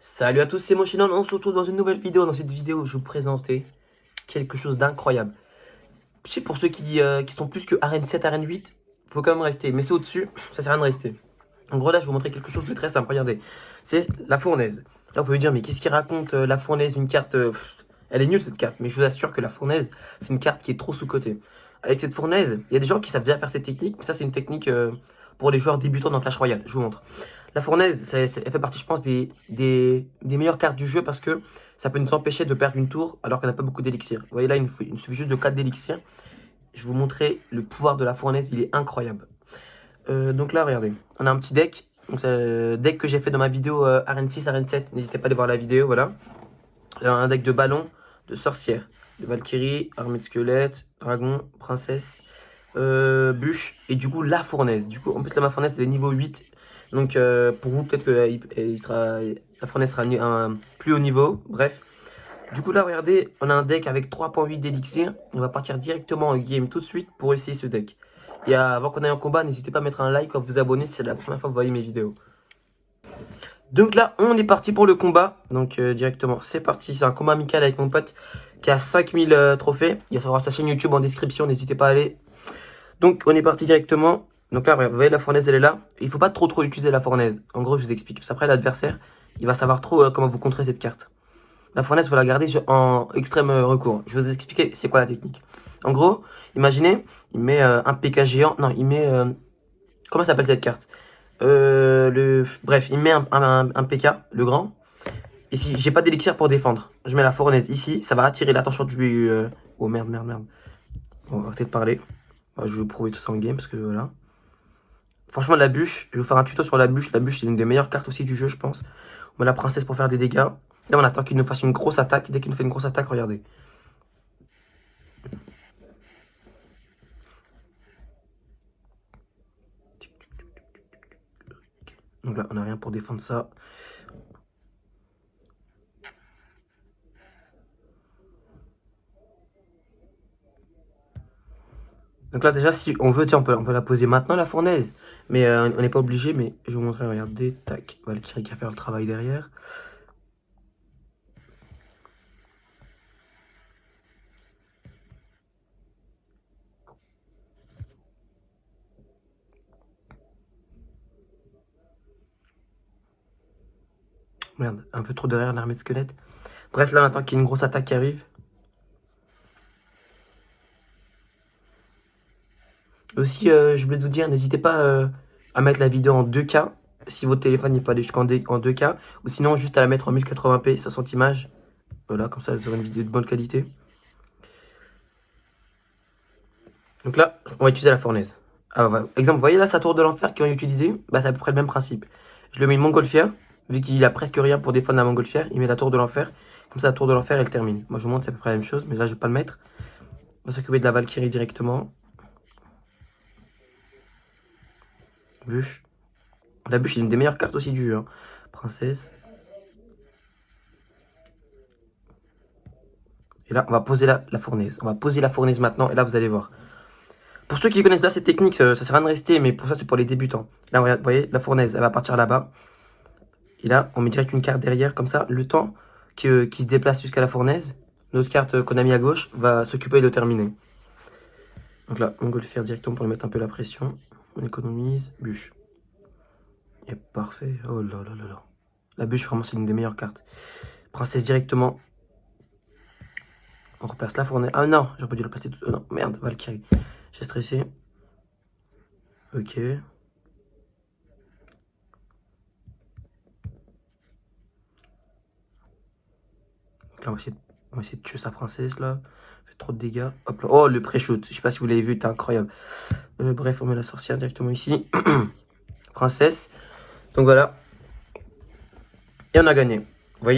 Salut à tous, c'est Mochinon, on se retrouve dans une nouvelle vidéo. Dans cette vidéo, je vais vous présenter quelque chose d'incroyable. Je sais, pour ceux qui sont plus que arène 7, arène 8, il faut quand même rester. Mais ceux au-dessus, ça sert à rien de rester. En gros, là, je vais vous montrer quelque chose de très simple. Regardez, c'est la fournaise. Là, vous pouvez dire, mais qu'est-ce qu'il raconte la fournaise, une carte elle est nulle cette carte, mais je vous assure que la fournaise, c'est une carte qui est trop sous-cotée. Avec cette fournaise, il y a des gens qui savent déjà faire cette technique, mais ça, c'est une technique pour les joueurs débutants dans Clash Royale. Je vous montre. La fournaise, elle fait partie, je pense, des meilleures cartes du jeu parce que ça peut nous empêcher de perdre une tour alors qu'on n'a pas beaucoup d'élixir. Vous voyez là, il nous suffit juste de 4 d'élixir. Je vais vous montrer le pouvoir de la fournaise, il est incroyable. Donc là, regardez, on a un petit deck. Donc, deck que j'ai fait dans ma vidéo Arène 6, Arène 7. N'hésitez pas à aller voir la vidéo, voilà. Un deck de ballon, de sorcière, de Valkyrie, armée de squelette, dragon, princesse, bûche. Et du coup, la fournaise. Du coup, en plus, là, ma fournaise, elle est niveau 8. Donc, pour vous, peut-être que la fournaise sera plus haut niveau. Bref. Du coup, là, regardez, on a un deck avec 3.8 d'élixir. On va partir directement en game tout de suite pour essayer ce deck. Et avant qu'on aille en combat, n'hésitez pas à mettre un like, à vous abonner si c'est la première fois que vous voyez mes vidéos. Donc là, on est parti pour le combat. Donc directement, c'est parti. C'est un combat amical avec mon pote qui a 5000 trophées. Il y aura sa chaîne YouTube en description, n'hésitez pas à aller. Donc on est parti directement. Donc là, vous voyez, la fournaise, elle est là. Il faut pas trop utiliser la fournaise. En gros, je vous explique. Parce qu'après, l'adversaire, il va savoir trop comment vous contrer cette carte. La fournaise, il faut la garder en extrême recours. Je vais vous expliquer c'est quoi la technique. En gros, imaginez, il met un PK géant. Non, il met... comment s'appelle cette carte Bref, il met un PK, le grand. Ici, j'ai pas d'élixir pour défendre. Je mets la fournaise ici, ça va attirer l'attention du... Oh merde. On va arrêter de parler. Je vais vous prouver tout ça en game parce que voilà. Franchement, la bûche, je vais vous faire un tuto sur la bûche. La bûche, c'est une des meilleures cartes aussi du jeu, je pense. On met la princesse pour faire des dégâts. Là, on attend qu'il nous fasse une grosse attaque. Dès qu'il nous fait une grosse attaque, regardez. Donc là, on n'a rien pour défendre ça. Donc là, déjà, si on veut, tiens, on peut la poser maintenant, la fournaise. Mais on n'est pas obligé, mais je vais vous montrer, regardez, tac. Valkyrie qui va faire le travail derrière. Merde, un peu trop derrière l'armée de squelette. Bref, là, on attend qu'il y ait une grosse attaque qui arrive. Aussi, je voulais vous dire, n'hésitez pas à mettre la vidéo en 2K. Si votre téléphone n'est pas allé jusqu'en 2K. Ou sinon, juste à la mettre en 1080p, 60 images. Voilà, comme ça, vous aurez une vidéo de bonne qualité. Donc là, on va utiliser la fournaise. Exemple, vous voyez là sa tour de l'enfer qu'on va utiliser, bah, c'est à peu près le même principe. Je le mets une montgolfière, vu qu'il a presque rien pour défendre la montgolfière, il met la tour de l'enfer. Comme ça, la tour de l'enfer, elle termine. Moi, je vous montre, c'est à peu près la même chose, mais là, je vais pas le mettre. On va s'occuper de la Valkyrie directement. Bûche. La bûche, c'est une des meilleures cartes aussi du jeu. Hein. Princesse. Et là, on va poser la fournaise. On va poser la fournaise maintenant, et là, vous allez voir. Pour ceux qui connaissent déjà cette technique, ça sert à rien de rester, mais pour ça, c'est pour les débutants. Là, vous voyez, la fournaise, elle va partir là-bas. Et là, on met direct une carte derrière, comme ça, le temps qui se déplace jusqu'à la fournaise, notre carte qu'on a mis à gauche va s'occuper de terminer. Donc là, on va le faire directement pour lui mettre un peu la pression. On économise, bûche. Et parfait. Oh là là là là. La bûche, vraiment, c'est l'une des meilleures cartes. Princesse directement. On replace la fournaise. Ah non, j'aurais pas dû la placer tout. Non, merde, Valkyrie. J'ai stressé. Ok. Donc là, on va essayer de tuer sa princesse, là. Fait trop de dégâts. Hop là. Oh, le pré-shoot. Je sais pas si vous l'avez vu, c'était incroyable. Bref, on met la sorcière directement ici. Princesse. Donc voilà. Et on a gagné. Vous voyez?